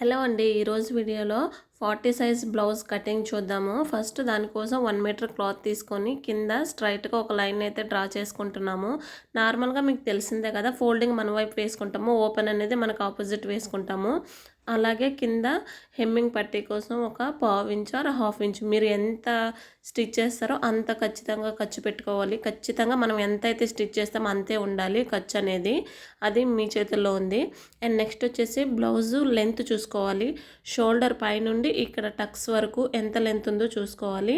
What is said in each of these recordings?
Hello అండి, ఈరోజు వీడియోలో 40 సైజ్ బ్లౌజ్ కటింగ్ చూద్దాము. ఫస్ట్ దానికోసం 1 మీటర్ క్లాత్ తీసుకొని కింద స్ట్రైట్గా ఒక లైన్ అయితే డ్రా చేసుకుంటున్నాము. నార్మల్గా మీకు తెలిసిందే కదా, ఫోల్డింగ్ మన వైపు వేసుకుంటాము, ఓపెన్ అనేది మనకు ఆపోజిట్ వేసుకుంటాము. అలాగే కింద హెమ్మింగ్ పట్టీ కోసం ఒక పావు ఇంచు ఆర్ హాఫ్ ఇంచు మీరు ఎంత స్టిచ్ చేస్తారో అంత ఖచ్చితంగా ఖర్చు పెట్టుకోవాలి. ఖచ్చితంగా మనం ఎంత అయితే స్టిచ్ చేస్తామో అంతే ఉండాలి ఖర్చు అనేది, అది మీ చేతుల్లో ఉంది. అండ్ నెక్స్ట్ వచ్చేసి బ్లౌజు లెంత్ చూసుకోవాలి. షోల్డర్ పైనుండి ఇక్కడ టక్స్ వరకు ఎంత లెంత్ ఉందో చూసుకోవాలి.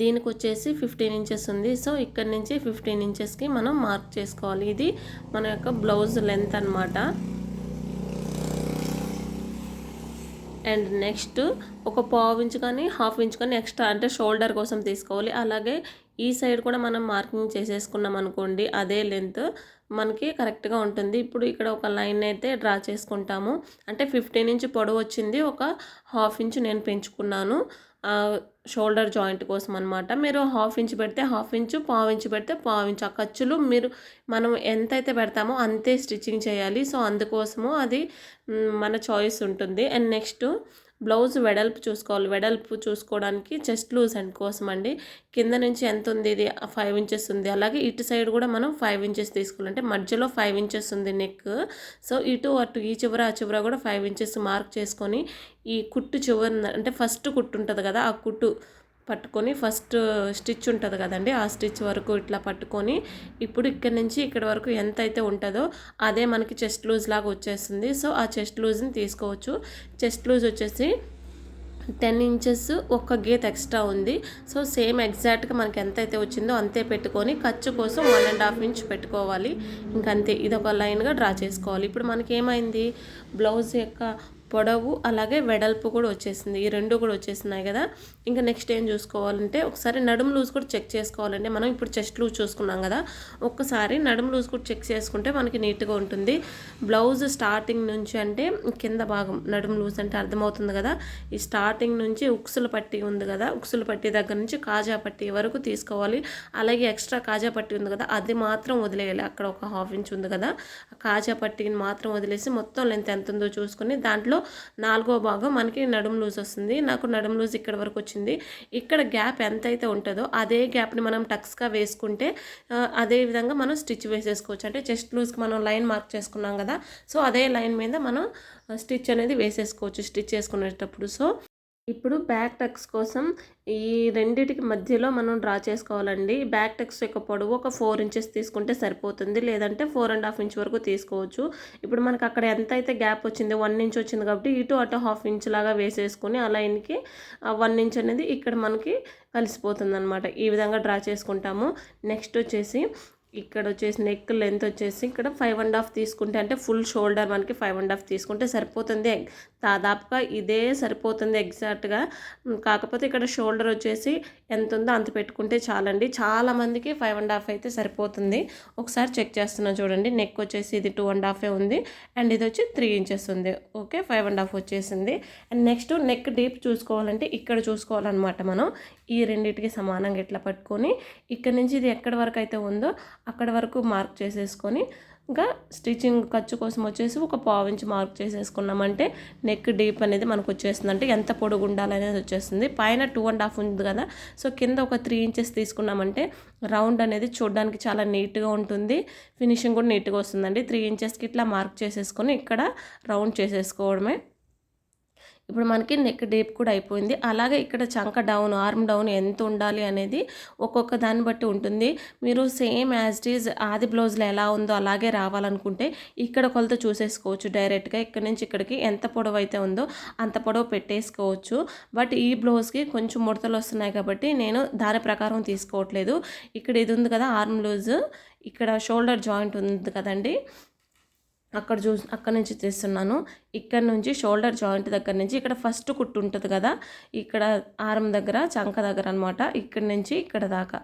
దీనికి వచ్చేసి 15 ఇంచెస్ ఉంది. సో ఇక్కడ నుంచి 15 ఇంచెస్కి మనం మార్క్ చేసుకోవాలి. ఇది మన యొక్క బ్లౌజ్ లెంత్ అన్నమాట. అండ్ నెక్స్ట్ ఒక పావు ఇంచు కానీ హాఫ్ ఇంచు కానీ ఎక్స్ట్రా అంటే షోల్డర్ కోసం తీసుకోవాలి. అలాగే ఈ సైడ్ కూడా మనం మార్కింగ్ చేసేసుకున్నాం అనుకోండి, అదే లెంత్ మనకి కరెక్ట్గా ఉంటుంది. ఇప్పుడు ఇక్కడ ఒక లైన్ అయితే డ్రా చేసుకుంటాము. అంటే 15 ఇంచు పొడవు వచ్చింది, ఒక హాఫ్ ఇంచు నేను పెంచుకున్నాను షోల్డర్ జాయింట్ కోసం అనమాట. మీరు హాఫ్ ఇంచు పెడితే హాఫ్ ఇంచు, పావు ఇంచు పెడితే పావు ఇంచు. ఆ ఖర్చులు మనం ఎంతైతే పెడతామో అంతే స్టిచ్చింగ్ చేయాలి. సో అందుకోసము అది మన చాయిస్ ఉంటుంది. అండ్ నెక్స్ట్ బ్లౌజ్ వెడల్పు చూసుకోవాలి. వెడల్పు చూసుకోవడానికి చెస్ట్ లూజ్ అండ్ కోసం అండి. కింద నుంచి ఎంత ఉంది, ఇది 5 ఇంచెస్ ఉంది. అలాగే ఇటు సైడ్ కూడా మనం 5 ఇంచెస్ తీసుకోవాలి. అంటే మధ్యలో 5 ఇంచెస్ ఉంది నెక్. సో ఇటు అటు ఈ చివర ఆ చివర కూడా 5 ఇంచెస్ మార్క్ చేసుకొని ఈ కుట్టు చివర అంటే ఫస్ట్ కుట్టు ఉంటుంది కదా, ఆ కుట్టు పట్టుకొని ఫస్ట్ స్టిచ్ ఉంటుంది కదండి, ఆ స్టిచ్ వరకు ఇట్లా పట్టుకొని ఇప్పుడు ఇక్కడ నుంచి ఇక్కడ వరకు ఎంత అయితే ఉంటుందో అదే మనకి చెస్ట్ లూజ్ లాగా వచ్చేస్తుంది. సో ఆ చెస్ట్ లూజ్ని తీసుకోవచ్చు. చెస్ట్ లూజ్ వచ్చేసి 10 ఇంచెస్ ఒక గీత ఎక్స్ట్రా ఉంది. సో సేమ్ ఎగ్జాక్ట్గా మనకి ఎంత అయితే వచ్చిందో అంతే పెట్టుకొని ఖర్చు కోసం 1.5 ఇంచ్ పెట్టుకోవాలి. ఇంకంతే, ఇది ఒక లైన్గా డ్రా చేసుకోవాలి. ఇప్పుడు మనకి ఏమైంది, బ్లౌజ్ యొక్క పొడవు అలాగే వెడల్పు కూడా వచ్చేసింది, ఈ రెండు కూడా వచ్చేసినాయి కదా. ఇంకా నెక్స్ట్ ఏం చూసుకోవాలంటే ఒకసారి నడుము లూజ్ కూడా చెక్ చేసుకోవాలంటే, మనం ఇప్పుడు చెస్ట్ లూజ్ చూసుకున్నాం కదా, ఒక్కసారి నడుము లూజ్ కూడా చెక్ చేసుకుంటే మనకి నీట్గా ఉంటుంది. బ్లౌజ్ స్టార్టింగ్ నుంచి అంటే కింద భాగం నడుము లూజ్ అంటే అర్థమవుతుంది కదా, ఈ స్టార్టింగ్ నుంచి ఉక్సుల పట్టీ ఉంది కదా, ఉక్సుల పట్టీ దగ్గర నుంచి కాజా పట్టీ వరకు తీసుకోవాలి. అలాగే ఎక్స్ట్రా కాజా పట్టీ ఉంది కదా, అది మాత్రం వదిలేయాలి. అక్కడ ఒక హాఫ్ ఇంచ్ ఉంది కదా, కాజా పట్టీని మాత్రం వదిలేసి మొత్తం లెంత్ ఎంత ఉందో చూసుకొని దాంట్లో 4వ భాగం మనకి నడుము లూజ్ వస్తుంది. నాకు నడుము లూజ్ ఇక్కడ వరకు వచ్చింది. ఇక్కడ గ్యాప్ ఎంత అయితే ఉంటుందో అదే గ్యాప్ని మనం టక్స్గా వేసుకుంటే అదే విధంగా మనం స్టిచ్ వేసేసుకోవచ్చు. అంటే చెస్ట్ లూజ్కి మనం లైన్ మార్క్ చేసుకున్నాం కదా, సో అదే లైన్ మీద మనం స్టిచ్ అనేది వేసేసుకోవచ్చు స్టిచ్ చేసుకునేటప్పుడు. సో ఇప్పుడు బ్యాక్ టక్స్ కోసం ఈ రెండిటికి మధ్యలో మనం డ్రా చేసుకోవాలండి. బ్యాక్ టక్స్ యొక్క పొడవు ఒక 4 ఇంచెస్ తీసుకుంటే సరిపోతుంది, లేదంటే 4.5 ఇంచ్ వరకు తీసుకోవచ్చు. ఇప్పుడు మనకు అక్కడ ఎంత అయితే గ్యాప్ వచ్చింది 1 ఇంచ్ వచ్చింది కాబట్టి ఇటు అటు హాఫ్ ఇంచ్ లాగా వేసేసుకొని ఆ లైన్కి 1 ఇంచ్ అనేది ఇక్కడ మనకి కలిసిపోతుంది అనమాట. ఈ విధంగా డ్రా చేసుకుంటాము. నెక్స్ట్ వచ్చేసి ఇక్కడ వచ్చేసి నెక్ లెంత్ వచ్చేసి ఇక్కడ 5.5 తీసుకుంటే, అంటే ఫుల్ షోల్డర్ మనకి 5.5 తీసుకుంటే సరిపోతుంది. దాదాపుగా ఇదే సరిపోతుంది ఎగ్జాక్ట్గా. కాకపోతే ఇక్కడ షోల్డర్ వచ్చేసి ఎంత ఉందో అంత పెట్టుకుంటే చాలండి. చాలామందికి 5.5 అయితే సరిపోతుంది. ఒకసారి చెక్ చేస్తున్నా చూడండి. నెక్ వచ్చేసి ఇది 2.5 ఉంది అండ్ ఇది వచ్చి 3 ఇంచెస్ ఉంది. ఓకే, 5.5 వచ్చేసింది. అండ్ నెక్స్ట్ నెక్ డీప్ చూసుకోవాలంటే ఇక్కడ చూసుకోవాలన్నమాట. మనం ఈ రెండింటికి సమానంగా ఇట్లా పట్టుకొని ఇక్కడ నుంచి ఇది ఎక్కడి వరకు అయితే ఉందో అక్కడ వరకు మార్క్ చేసేసుకొని ఇంకా స్టిచ్చింగ్ ఖర్చు కోసం వచ్చేసి ఒక పావు ఇంచ్ మార్క్ చేసేసుకున్నామంటే నెక్ డీప్ అనేది మనకు వచ్చేస్తుంది. అంటే ఎంత పొడుగు ఉండాలనేది వచ్చేస్తుంది. పైన 2.5 ఉంది కదా, సో కింద ఒక 3 ఇంచెస్ తీసుకున్నామంటే రౌండ్ అనేది చూడడానికి చాలా నీట్గా ఉంటుంది, ఫినిషింగ్ కూడా నీట్గా వస్తుందండి. 3 ఇంచెస్కి ఇట్లా మార్క్ చేసేసుకొని ఇక్కడ రౌండ్ చేసేసుకోవడమే. ఇప్పుడు మనకి నెక్ డీప్ కూడా అయిపోయింది. అలాగే ఇక్కడ చంక డౌన్, ఆర్మ్ డౌన్ ఎంత ఉండాలి అనేది ఒక్కొక్క దాన్ని బట్టి ఉంటుంది. మీరు సేమ్ యాజ్ ఇట్ ఈజ్ ఆది బ్లౌజ్లో ఎలా ఉందో అలాగే రావాలనుకుంటే ఇక్కడ కొలత చూసేసుకోవచ్చు డైరెక్ట్గా. ఇక్కడ నుంచి ఇక్కడికి ఎంత పొడవు అయితే ఉందో అంత పొడవు పెట్టేసుకోవచ్చు. బట్ ఈ బ్లౌజ్కి కొంచెం ముడతలు వస్తున్నాయి కాబట్టి నేను దాని ప్రకారం తీసుకోవట్లేదు. ఇక్కడ ఇది ఉంది కదా ఆర్మ్ లూజ్, ఇక్కడ షోల్డర్ జాయింట్ ఉంది కదండి, అక్కడ నుంచి తీస్తున్నాను. ఇక్కడ నుంచి షోల్డర్ జాయింట్ దగ్గర నుంచి ఇక్కడ ఫస్ట్ కుట్టు ఉంటుంది కదా, ఇక్కడ ఆర్మ్ దగ్గర చంక దగ్గర అనమాట, ఇక్కడ నుంచి ఇక్కడ దాకా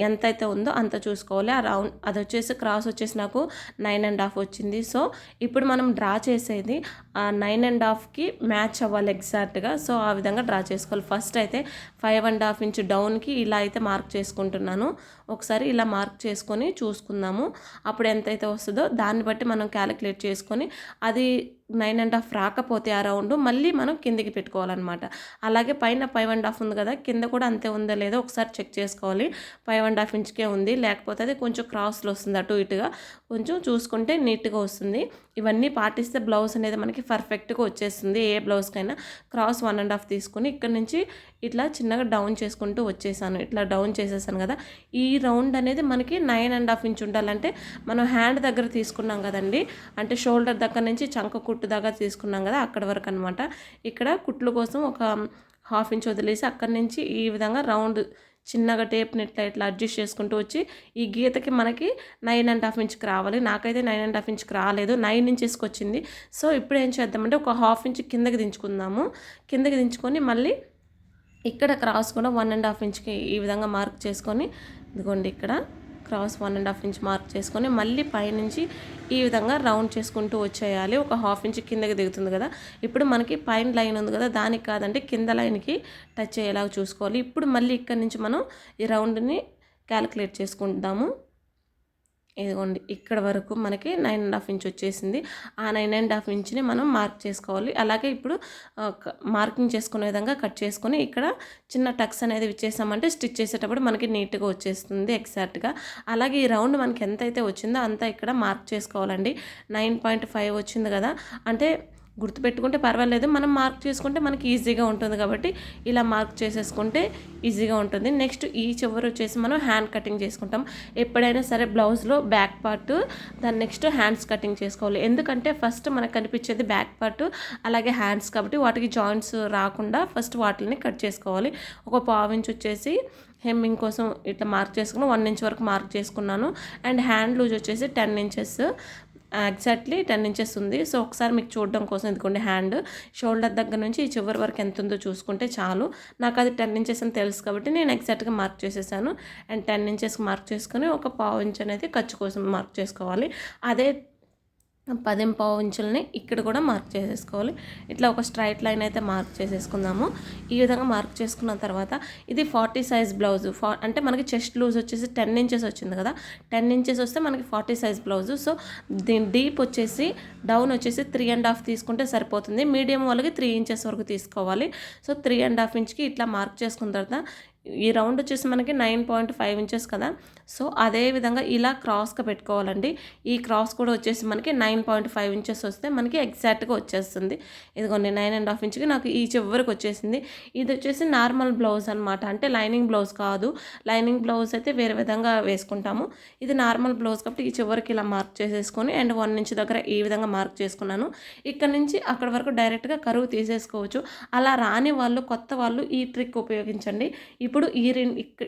ఎంత అయితే ఉందో అంత చూసుకోవాలి. ఆ రౌండ్ అది వచ్చేసి క్రాస్ వచ్చేసి నాకు 9.5 వచ్చింది. సో ఇప్పుడు మనం డ్రా చేసేది ఆ 9.5కి మ్యాచ్ అవ్వాలి ఎగ్జాక్ట్గా. సో ఆ విధంగా డ్రా చేసుకోవాలి. ఫస్ట్ అయితే 5.5 ఇంచ్ డౌన్కి ఇలా అయితే మార్క్ చేసుకుంటున్నాను. ఒకసారి ఇలా మార్క్ చేసుకొని చూసుకుందాము. అప్పుడు ఎంతైతే వస్తుందో దాన్ని బట్టి మనం క్యాలిక్యులేట్ చేసుకొని అది 9.5 రాకపోతే ఆ రౌండ్ మళ్ళీ మనం కిందికి పెట్టుకోవాలన్నమాట. అలాగే పైన 5.5 ఉంది కదా, కింద కూడా అంతే ఉందో లేదో ఒకసారి చెక్ చేసుకోవాలి. 5.5 ఇంచ్కే ఉంది, లేకపోతే అది కొంచెం క్రాస్లో వస్తుంది, అటు ఇటుగా కొంచెం చూసుకుంటే నీట్గా వస్తుంది. ఇవన్నీ పాటిస్తే బ్లౌజ్ అనేది మనకి పర్ఫెక్ట్గా వచ్చేస్తుంది. ఏ బ్లౌజ్కైనా క్రాస్ 1.5 తీసుకొని ఇక్కడ నుంచి ఇట్లా చిన్నగా డౌన్ చేసుకుంటూ వచ్చేసాను. ఇట్లా డౌన్ చేసేసాను కదా. ఈ రౌండ్ అనేది మనకి 9.5 ఇంచ్ ఉండాలంటే మనం హ్యాండ్ దగ్గర తీసుకున్నాం కదండి, అంటే షోల్డర్ దగ్గర నుంచి చంక కుట్టు దగ్గర తీసుకున్నాం కదా, అక్కడ వరకు అనమాట. ఇక్కడ కుట్లు కోసం ఒక 1/2 ఇంచ్ వదిలేసి అక్కడి నుంచి ఈ విధంగా రౌండ్ చిన్నగా టేప్ని ఇట్లా అడ్జస్ట్ చేసుకుంటూ వచ్చి ఈ గీతకి మనకి 9.5 ఇంచ్కి రావాలి. నాకైతే 9.5 ఇంచ్కి రాలేదు, 9 ఇంచెస్కి వచ్చింది. సో ఇప్పుడు ఏం చేద్దామంటే ఒక 1/2 ఇంచ్ కిందకి దించుకుందాము. కిందకి దించుకొని మళ్ళీ ఇక్కడ క్రాస్ కూడా 1.5 ఇంచ్కి ఈ విధంగా మార్క్ చేసుకొని, ఇదిగోండి ఇక్కడ క్రాస్ 1.5 ఇంచ్ మార్క్ చేసుకొని మళ్ళీ పైనుంచి ఈ విధంగా రౌండ్ చేసుకుంటూ వచ్చేయాలి. ఒక 1/2 ఇంచ్ కిందకి దిగుతుంది కదా. ఇప్పుడు మనకి పైన లైన్ ఉంది కదా, దానికి కాదంటే కింద లైన్కి టచ్ అయ్యేలాగా చూసుకోవాలి. ఇప్పుడు మళ్ళీ ఇక్కడ నుంచి మనం ఈ రౌండ్ని క్యాలిక్యులేట్ చేసుకుంటాము. ఇదిగోండి ఇక్కడ వరకు మనకి 9.5 ఇంచ్ వచ్చేసింది. ఆ 9.5 ఇంచ్ని మనం మార్క్ చేసుకోవాలి. అలాగే ఇప్పుడు మార్కింగ్ చేసుకునే విధంగా కట్ చేసుకొని ఇక్కడ చిన్న టక్స్ అనేది ఇచ్చేసామంటే స్టిచ్ చేసేటప్పుడు మనకి నీట్గా వచ్చేస్తుంది ఎగ్జాక్ట్గా. అలాగే ఈ రౌండ్ మనకి ఎంత అయితే వచ్చిందో అంతా ఇక్కడ మార్క్ చేసుకోవాలండి. 9.5 వచ్చింది కదా, అంటే గుర్తుపెట్టుకుంటే పర్వాలేదు, మనం మార్క్ చేసుకుంటే మనకి ఈజీగా ఉంటుంది కాబట్టి ఇలా మార్క్ చేసేసుకుంటే ఈజీగా ఉంటుంది. నెక్స్ట్ ఈ చివరి వచ్చేసి మనం హ్యాండ్ కటింగ్ చేసుకుంటాం. ఎప్పుడైనా సరే బ్లౌజ్లో బ్యాక్ పార్ట్, దాని నెక్స్ట్ హ్యాండ్స్ కటింగ్ చేసుకోవాలి. ఎందుకంటే ఫస్ట్ మనకు కనిపించేది బ్యాక్ పార్ట్ అలాగే హ్యాండ్స్ కాబట్టి వాటికి జాయింట్స్ రాకుండా ఫస్ట్ వాటిని కట్ చేసుకోవాలి. ఒక 1/2 ఇంచ్ వచ్చేసి హెమ్మింగ్ కోసం ఇట్లా మార్క్ చేసుకుని 1 ఇంచ్ వరకు మార్క్ చేసుకున్నాను. అండ్ హ్యాండ్ లూజ్ వచ్చేసి 10 ఇంచెస్, ఎగ్జాక్ట్లీ 10 ఇంచెస్ ఉంది. సో ఒకసారి మీకు చూడడం కోసం ఎందుకంటే హ్యాండ్ షోల్డర్ దగ్గర నుంచి ఈ చివరి వరకు ఎంత ఉందో చూసుకుంటే చాలు. నాకు అది 10 ఇంచెస్ అని తెలుసు కాబట్టి నేను ఎగ్జాక్ట్గా మార్క్ చేసేసాను. అండ్ 10 ఇంచెస్కి మార్క్ చేసుకొని ఒక 1/2 ఇంచ్ అనేది ఖర్చు కోసం మార్క్ చేసుకోవాలి. అదే 10.5 ఇంచులని ఇక్కడ కూడా మార్క్ చేసేసుకోవాలి. ఇట్లా ఒక స్ట్రైట్ లైన్ అయితే మార్క్ చేసేసుకుందాము. ఈ విధంగా మార్క్ చేసుకున్న తర్వాత ఇది 40 సైజ్ బ్లౌజ్, అంటే మనకి చెస్ట్ లూజ్ వచ్చేసి 10 ఇంచెస్ వచ్చింది కదా, 10 ఇంచెస్ వస్తే మనకి 40 సైజ్ బ్లౌజ్. సో దీని డీప్ వచ్చేసి డౌన్ వచ్చేసి 3.5 తీసుకుంటే సరిపోతుంది. మీడియం వాళ్ళకి 3 ఇంచెస్ వరకు తీసుకోవాలి. సో 3.5 ఇంచ్కి ఇట్లా మార్క్ చేసుకున్న తర్వాత ఈ రౌండ్ వచ్చేసి మనకి 9.5 ఇంచెస్ కదా. సో అదే విధంగా ఇలా క్రాస్గా పెట్టుకోవాలండి. ఈ క్రాస్ కూడా వచ్చేసి మనకి 9.5 ఇంచెస్ వస్తే మనకి ఎగ్జాక్ట్గా వచ్చేస్తుంది. ఇదిగోండి 9.5 ఇంచ్కి నాకు ఈ చివరికి వచ్చేసింది. ఇది వచ్చేసి నార్మల్ బ్లౌజ్ అనమాట, అంటే లైనింగ్ బ్లౌజ్ కాదు. లైనింగ్ బ్లౌజ్ అయితే వేరే విధంగా వేసుకుంటాము. ఇది నార్మల్ బ్లౌజ్ కాబట్టి ఈ చివరికి ఇలా మార్క్ చేసేసుకొని అండ్ 1 ఇంచ్ దగ్గర ఈ విధంగా మార్క్ చేసుకున్నాను. ఇక్కడ నుంచి అక్కడ వరకు డైరెక్ట్గా కరువు తీసేసుకోవచ్చు. అలా రాని వాళ్ళు, కొత్త వాళ్ళు ఈ ట్రిక్ ఉపయోగించండి. ఇప్పుడు ఈ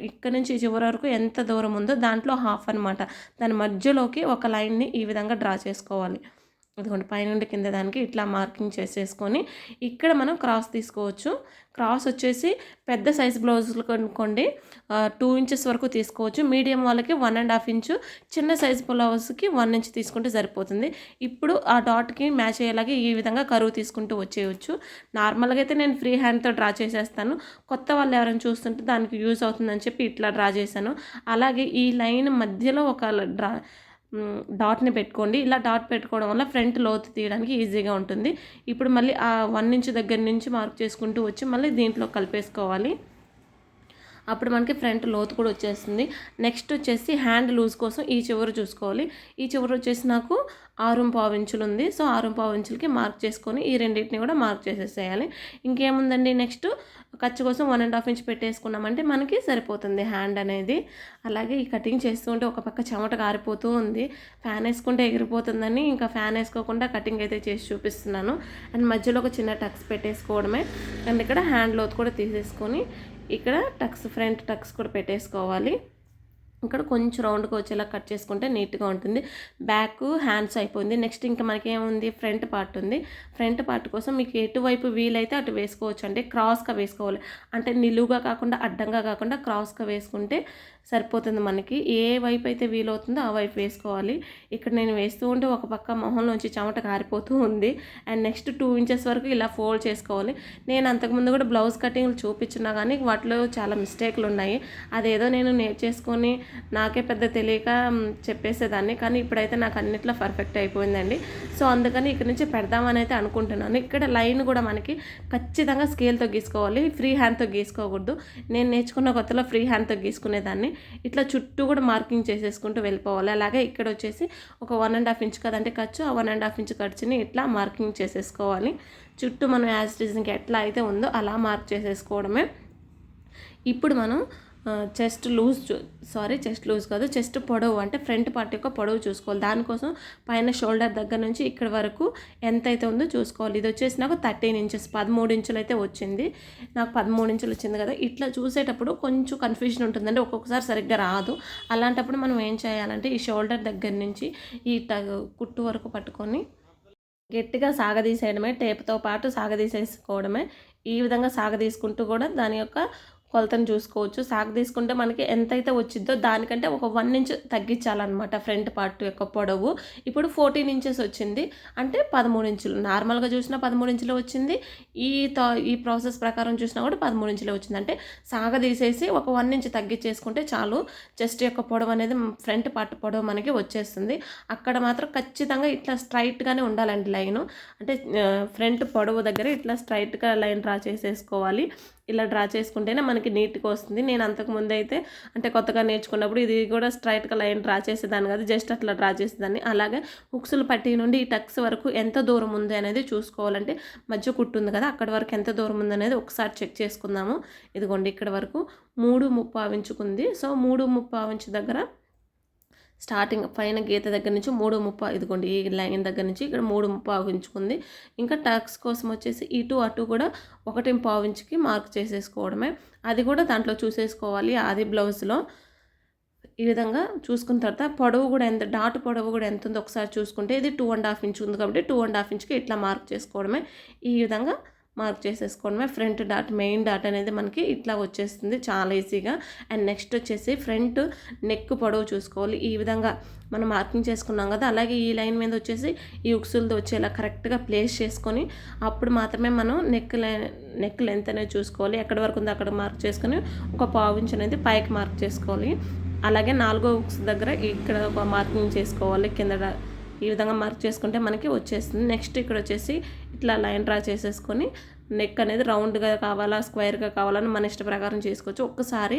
ఇక్కడ నుంచి చివరి వరకు ఎంత దూరం ఉందో దాంట్లో హాఫ్ అనమాట, దాని మధ్యలోకి ఒక లైన్ని ఈ విధంగా డ్రా చేసుకోవాలి. ఇదిగోండి పైనుండి కింద దానికి ఇట్లా మార్కింగ్ చేసేసుకొని ఇక్కడ మనం క్రాస్ తీసుకోవచ్చు. క్రాస్ వచ్చేసి పెద్ద సైజ్ బ్లౌజులు కొనుక్కోండి 2 ఇంచెస్ వరకు తీసుకోవచ్చు. మీడియం వాళ్ళకి 1.5 ఇంచు, చిన్న సైజ్ బ్లౌజ్కి 1 ఇంచ్ తీసుకుంటే సరిపోతుంది. ఇప్పుడు ఆ డాట్కి మ్యాచ్ అయ్యేలాగా ఈ విధంగా కరువు తీసుకుంటూ వచ్చేయచ్చు. నార్మల్గా అయితే నేను ఫ్రీ హ్యాండ్తో డ్రా చేసేస్తాను. కొత్త వాళ్ళు ఎవరైనా చూస్తుంటే దానికి యూజ్ అవుతుందని చెప్పి ఇట్లా డ్రా చేశాను. అలాగే ఈ లైన్ మధ్యలో ఒక డాట్ని పెట్టుకోండి. ఇలా డాట్ పెట్టుకోవడం వల్ల ఫ్రంట్ లోతు తీయడానికి ఈజీగా ఉంటుంది. ఇప్పుడు మళ్ళీ ఆ 1 ఇంచ్ దగ్గర నుంచి మార్క్ చేసుకుంటూ వచ్చి మళ్ళీ దీంట్లో కలిపేసుకోవాలి. అప్పుడు మనకి ఫ్రంట్ లోతు కూడా వచ్చేస్తుంది. నెక్స్ట్ వచ్చేసి హ్యాండ్ లూజ్ కోసం ఈ చివరి చూసుకోవాలి. ఈ చివరి వచ్చేసి నాకు 6.5 ఇంచులు ఉంది. సో 6.5 ఇంచులకి మార్క్ చేసుకొని ఈ రెండింటిని కూడా మార్క్ చేసేసేయాలి. ఇంకేముందండి, నెక్స్ట్ ఖర్చు కోసం 1.5 ఇంచ్ పెట్టేసుకున్నామంటే మనకి సరిపోతుంది హ్యాండ్ అనేది. అలాగే ఈ కటింగ్ చేస్తుంటే ఒక పక్క చెమట కారిపోతూ ఉంది. ఫ్యాన్ వేసుకుంటే ఎగిరిపోతుందని ఇంకా ఫ్యాన్ వేసుకోకుండా కటింగ్ అయితే చేసి చూపిస్తున్నాను. అండ్ మధ్యలో ఒక చిన్న టక్స్ పెట్టేసుకోవడమే. అండ్ ఇక్కడ హ్యాండ్ లోతు కూడా తీసేసుకొని ఇక్కడ టక్స్, ఫ్రంట్ టక్స్ కూడా పెట్టేసుకోవాలి. ఇక్కడ కొంచెం రౌండ్గా వచ్చేలా కట్ చేసుకుంటే నీట్గా ఉంటుంది. బ్యాక్ హ్యాండ్స్ అయిపోయింది. నెక్స్ట్ ఇంకా మనకి ఏముంది, ఫ్రంట్ పార్ట్ ఉంది. ఫ్రంట్ పార్ట్ కోసం మీకు ఎటువైపు వీలైతే అటు వేసుకోవచ్చు. అంటే క్రాస్గా వేసుకోవాలి, అంటే నిలువుగా కాకుండా అడ్డంగా కాకుండా క్రాస్గా వేసుకుంటే సరిపోతుంది మనకి. ఏ వైపు అయితే వీలవుతుందో ఆ వైపు వేసుకోవాలి. ఇక్కడ నేను వేస్తూ ఉంటే ఒక పక్క మొహంలోంచి చెమట కారిపోతూ ఉంది. అండ్ నెక్స్ట్ 2 ఇంచెస్ వరకు ఇలా ఫోల్డ్ చేసుకోవాలి. నేను అంతకుముందు కూడా బ్లౌజ్ కటింగ్లు చూపించినా కానీ వాటిలో చాలా మిస్టేక్లు ఉన్నాయి. అదేదో నేను నేర్చేసుకొని నాకే పెద్ద తెలియక చెప్పేసేదాన్ని. కానీ ఇప్పుడైతే నాకు అన్నిట్లో పర్ఫెక్ట్ అయిపోయిందండి. సో అందుకని ఇక్కడ నుంచి పెడదామని అయితే అనుకుంటున్నాను. ఇక్కడ లైన్ కూడా మనకి ఖచ్చితంగా స్కేల్తో గీసుకోవాలి, ఫ్రీ హ్యాండ్తో గీసుకోకూడదు. నేను నేర్చుకున్న కొత్తలో ఫ్రీ హ్యాండ్తో గీసుకునేదాన్ని. ఇట్లా చుట్టూ కూడా మార్కింగ్ చేసేసుకుంటూ వెళ్ళిపోవాలి. అలాగే ఇక్కడ వచ్చేసి ఒక 1.5 ఇంచ్ కదంటే ఖర్చు, ఆ 1.5 ఇంచ్ ఖర్చుని ఇట్లా మార్కింగ్ చేసేసుకోవాలి. చుట్టూ మనం యాజ్ ఇట్ ఈజ్ ఇంకా ఎట్లా అయితే ఉందో అలా మార్క్ చేసేసుకోవడమే. ఇప్పుడు మనం చెస్ట్ లూజ్ కాదు, చెస్ట్ పొడవు అంటే ఫ్రంట్ పార్ట్ యొక్క పొడవు చూసుకోవాలి. దానికోసం పైన షోల్డర్ దగ్గర నుంచి ఇక్కడ వరకు ఎంత అయితే ఉందో చూసుకోవాలి. ఇది వచ్చేసి నాకు 13 ఇంచెస్ 13 ఇంచులు అయితే వచ్చింది. నాకు 13 ఇంచులు వచ్చింది కదా. ఇట్లా చూసేటప్పుడు కొంచెం కన్ఫ్యూజన్ ఉంటుందండి, ఒక్కొక్కసారి సరిగ్గా రాదు. అలాంటప్పుడు మనం ఏం చేయాలంటే ఈ షోల్డర్ దగ్గర నుంచి ఈ కుట్టు వరకు పట్టుకొని గట్టిగా సాగదీసేయడమే, టేప్తో పాటు సాగదీసేసుకోవడమే. ఈ విధంగా సాగదీసుకుంటూ కూడా దాని యొక్క కొలతను చూసుకోవచ్చు. సాగు తీసుకుంటే మనకి ఎంతైతే వచ్చిందో దానికంటే ఒక 1 ఇంచ్ తగ్గించాలన్నమాట ఫ్రంట్ పార్ట్ యొక్క పొడవు. ఇప్పుడు 14 ఇంచెస్ వచ్చింది అంటే 13 ఇంచులు. నార్మల్గా చూసినా 13 ఇంచులు వచ్చింది, ఈ ప్రాసెస్ ప్రకారం చూసినా కూడా 13 ఇంచులు వచ్చింది. అంటే సాగదీసేసి ఒక 1 ఇంచ్ తగ్గించేసుకుంటే చాలు. చెస్ట్ యొక్క పొడవు అనేది ఫ్రంట్ పార్ట్ పొడవు మనకి వచ్చేస్తుంది. అక్కడ మాత్రం ఖచ్చితంగా ఇట్లా స్ట్రైట్గానే ఉండాలండి లైను. అంటే ఫ్రంట్ పొడవు దగ్గర ఇట్లా స్ట్రైట్గా లైన్ డ్రా చేసేసుకోవాలి. ఇలా డ్రా చేసుకుంటేనే మనకి నీట్గా వస్తుంది. నేను అంతకుముందు అయితే అంటే కొత్తగా నేర్చుకున్నప్పుడు ఇది కూడా స్ట్రైట్గా లైన్ డ్రా చేసేదాన్ని కాదు, జస్ట్ అట్లా డ్రా చేసేదాన్ని. అలాగే హుక్స్ల పట్టీ నుండి ఈ టక్స్ వరకు ఎంత దూరం ఉంది అనేది చూసుకోవాలంటే మధ్య కుట్టు ఉంది కదా, అక్కడ వరకు ఎంత దూరం ఉంది అనేది ఒకసారి చెక్ చేసుకుందాము. ఇదిగోండి ఇక్కడ వరకు 3.25 ఇంచుకుంది. సో 3.25 ఇంచు దగ్గర స్టార్టింగ్ పైన గీత దగ్గర నుంచి 3.30, ఇదిగోండి ఈ లైన్ దగ్గర నుంచి ఇక్కడ 3.30 ఇంచుకుంది. ఇంకా టక్స్ కోసం వచ్చేసి ఇటు అటు కూడా 1.5 ఇంచుకి మార్క్ చేసేసుకోవడమే. అది కూడా దాంట్లో చూసేసుకోవాలి. ఆది బ్లౌజ్లో ఈ విధంగా చూసుకున్న తర్వాత పొడవు కూడా ఎంత, డాట్ పొడవు కూడా ఎంత ఉందో ఒకసారి చూసుకుంటే ఇది 2.5 ఇంచు ఉంది కాబట్టి 2.5 ఇంచుకి ఇట్లా మార్క్ చేసుకోవడమే. ఈ విధంగా మార్క్ చేసేసుకోవడమే. ఫ్రంట్ డాట్, మెయిన్ డాట్ అనేది మనకి ఇట్లా వచ్చేస్తుంది చాలా ఈజీగా. అండ్ నెక్స్ట్ వచ్చేసి ఫ్రంట్ నెక్ పొడవు చూసుకోవాలి. ఈ విధంగా మనం మార్కింగ్ చేసుకున్నాం కదా, అలాగే ఈ లైన్ మీద వచ్చేసి ఈ ఉక్సులతో వచ్చేలా కరెక్ట్గా ప్లేస్ చేసుకొని అప్పుడు మాత్రమే మనం నెక్ లెంత్ అనేది చూసుకోవాలి. ఎక్కడి వరకు ఉందో అక్కడ మార్క్ చేసుకొని ఒక 1/4 ఇంచ్ అనేది పైకి మార్క్ చేసుకోవాలి. అలాగే 4వ ఉక్స్ దగ్గర ఇక్కడ ఒక మార్కింగ్ చేసుకోవాలి కింద. ఈ విధంగా మార్క్ చేసుకుంటే మనకి వచ్చేస్తుంది. నెక్స్ట్ ఇక్కడ వచ్చేసి ఇట్లా లైన్ డ్రా చేసేసుకొని నెక్ అనేది రౌండ్గా కావాలా స్క్వేర్గా కావాలని మన ఇష్ట ప్రకారం చేసుకోవచ్చు. ఒక్కసారి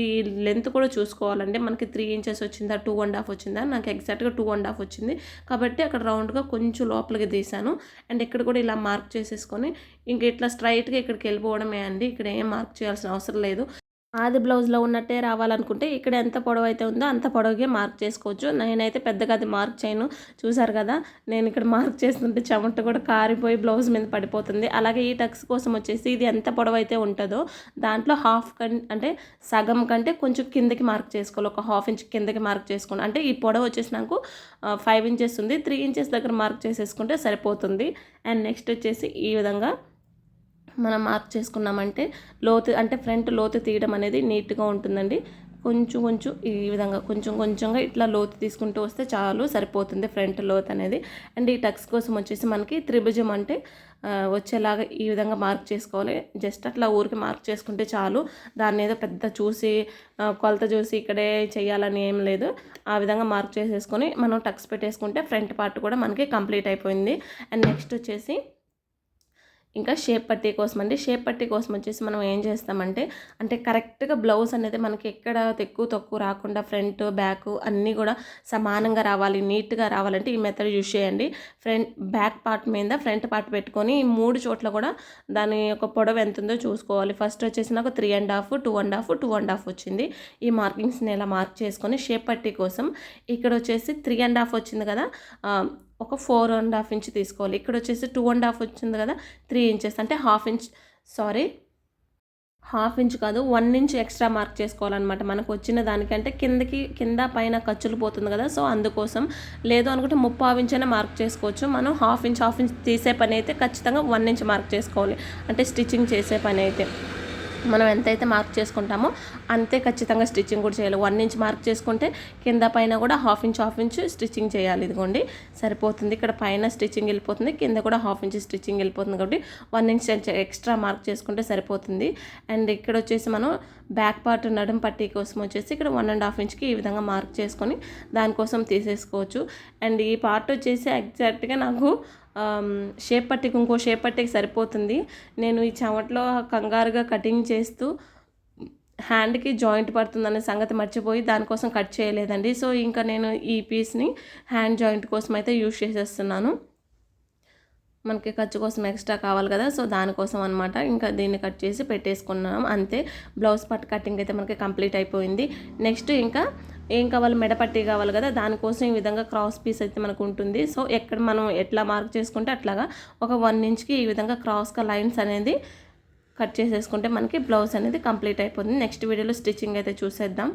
ఈ లెంత్ కూడా చూసుకోవాలండి. మనకి 3 ఇంచెస్ వచ్చిందా 2.5 వచ్చిందా, నాకు ఎగ్జాక్ట్గా 2.5 వచ్చింది కాబట్టి అక్కడ రౌండ్గా కొంచెం లోపలికి తీసాను. అండ్ ఇక్కడ కూడా ఇలా మార్క్ చేసేసుకొని ఇంక ఇట్లా స్ట్రైట్గా ఇక్కడికి వెళ్ళిపోవడమే అండి. ఇక్కడ ఏం మార్క్ చేయాల్సిన అవసరం లేదు. ఆది బ్లౌజ్లో ఉన్నట్టే రావాలనుకుంటే ఇక్కడ ఎంత పొడవు అయితే ఉందో అంత పొడవుగా మార్క్ చేసుకోవచ్చు. నేనైతే పెద్దగా అది మార్క్ చేయను. చూసారు కదా, నేను ఇక్కడ మార్క్ చేస్తుంటే చెమట కూడా కారిపోయి బ్లౌజ్ మీద పడిపోతుంది. అలాగే ఈ టక్స్ కోసం వచ్చేసి ఇది ఎంత పొడవు అయితే ఉంటుందో దాంట్లో అంటే సగం కంటే కొంచెం కిందకి మార్క్ చేసుకోవాలి. ఒక 1/2 ఇంచ్ కిందకి మార్క్ చేసుకోండి. అంటే ఈ పొడవు వచ్చేసి నాకు 5 ఇంచెస్ ఉంది, 3 ఇంచెస్ దగ్గర మార్క్ చేసేసుకుంటే సరిపోతుంది. అండ్ నెక్స్ట్ వచ్చేసి ఈ విధంగా మనం మార్క్ చేసుకున్నామంటే లోతు, అంటే ఫ్రంట్ లోతు తీయడం అనేది నీట్గా ఉంటుందండి. కొంచెం ఈ విధంగా కొంచెంగా ఇట్లా లోతు తీసుకుంటూ వస్తే చాలు, సరిపోతుంది ఫ్రంట్ లోతు అనేది. అండ్ ఈ టక్స్ కోసం వచ్చేసి మనకి త్రిభుజం అంటే వచ్చేలాగా ఈ విధంగా మార్క్ చేసుకోవాలి. జస్ట్ అట్లా ఊరికి మార్క్ చేసుకుంటే చాలు. దాన్ని ఏదో పెద్ద చూసి కొలత చూసి ఇక్కడే చేయాలని ఏం లేదు. ఆ విధంగా మార్క్ చేసేసుకొని మనం టక్స్ పెట్టేసుకుంటే ఫ్రంట్ పార్ట్ కూడా మనకి కంప్లీట్ అయిపోయింది. అండ్ నెక్స్ట్ వచ్చేసి ఇంకా షేప్ పట్టీ కోసం అండి. షేప్ పట్టీ కోసం వచ్చేసి మనం ఏం చేస్తామంటే అంటే కరెక్ట్గా బ్లౌజ్ అనేది మనకి ఎక్కడ ఎక్కువ తక్కువ రాకుండా ఫ్రంట్ బ్యాక్ అన్నీ కూడా సమానంగా రావాలి, నీట్గా రావాలంటే ఈ మెథడ్ యూజ్ చేయండి. బ్యాక్ పార్ట్ మీద ఫ్రంట్ పార్ట్ పెట్టుకొని 3 చోట్ల కూడా దాని యొక్క పొడవు ఎంత ఉందో చూసుకోవాలి. ఫస్ట్ వచ్చేసి నాకు 3.5, 2.5, 2.5 వచ్చింది. ఈ మార్కింగ్స్ని ఇలా మార్క్ చేసుకొని షేప్ పట్టీ కోసం ఇక్కడ వచ్చేసి 3.5 వచ్చింది కదా, ఒక 4.5 ఇంచ్ తీసుకోవాలి. ఇక్కడ వచ్చేసి 2.5 వచ్చింది కదా, 3 ఇంచెస్ అంటే 1/2 ఇంచ్, సారీ 1/2 ఇంచ్ కాదు 1 ఇంచ్ ఎక్స్ట్రా మార్క్ చేసుకోవాలన్నమాట. మనకు వచ్చిన దానికంటే కింద పైన ఖర్చులు పోతుంది కదా, సో అందుకోసం. లేదు అనుకుంటే 3/4 ఇంచ్ అయినా మార్క్ చేసుకోవచ్చు. మనం 1/2 ఇంచ్ తీసే పని అయితే ఖచ్చితంగా 1 ఇంచ్ మార్క్ చేసుకోవాలి, అంటే స్టిచ్చింగ్ చేసే పని అయితే. మనం ఎంతైతే మార్క్ చేసుకుంటామో అంతే ఖచ్చితంగా స్టిచ్చింగ్ కూడా చేయాలి. 1 ఇంచ్ మార్క్ చేసుకుంటే కింద పైన కూడా హాఫ్ ఇంచ్ స్టిచ్చింగ్ చేయాలి. ఇదిగోండి సరిపోతుంది. ఇక్కడ పైన స్టిచ్చింగ్ వెళ్ళిపోతుంది, కింద కూడా హాఫ్ ఇంచ్ స్టిచ్చింగ్ వెళ్ళిపోతుంది కాబట్టి 1 ఇంచ్ ఎక్స్ట్రా మార్క్ చేసుకుంటే సరిపోతుంది. అండ్ ఇక్కడ వచ్చేసి మనం బ్యాక్ పార్ట్ నడుం పట్టీ కోసం వచ్చేసి ఇక్కడ 1.5 ఇంచ్కి ఈ విధంగా మార్క్ చేసుకొని దానికోసం తీసేసుకోవచ్చు. అండ్ ఈ పార్ట్ వచ్చేసి ఎగ్జాక్ట్గా నాకు షేప్ పట్టీకి ఇంకో షేప్ పట్టీకి సరిపోతుంది. నేను ఈ చెమట్లో కంగారుగా కటింగ్ చేస్తూ హ్యాండ్కి జాయింట్ పడుతుందనే సంగతి మర్చిపోయి దానికోసం కట్ చేయలేదండి. సో ఇంకా నేను ఈ పీస్ని హ్యాండ్ జాయింట్ కోసం అయితే యూజ్ చేసేస్తున్నాను. మనకి ఖర్చు కోసం ఎక్స్ట్రా కావాలి కదా, సో దానికోసం అనమాట. ఇంకా దీన్ని కట్ చేసి పెట్టేసుకున్నాం అంతే. బ్లౌజ్ పార్ట్ కటింగ్ అయితే మనకి కంప్లీట్ అయిపోయింది. నెక్స్ట్ ఇంకా ఏం కావాలి, మెడపట్టి కావాలి కదా, దానికోసం ఈ విధంగా క్రాస్ పీస్ అయితే మనకు ఉంటుంది. సో ఎక్కడ మనం ఎట్లా మార్క్ చేసుకుంటే అట్లాగా ఒక 1 ఇంచ్కి ఈ విధంగా క్రాస్గా లైన్స్ అనేది కట్ చేసేసుకుంటే మనకి బ్లౌజ్ అనేది కంప్లీట్ అయిపోతుంది. నెక్స్ట్ వీడియోలో స్టిచ్చింగ్ అయితే చూసేద్దాం.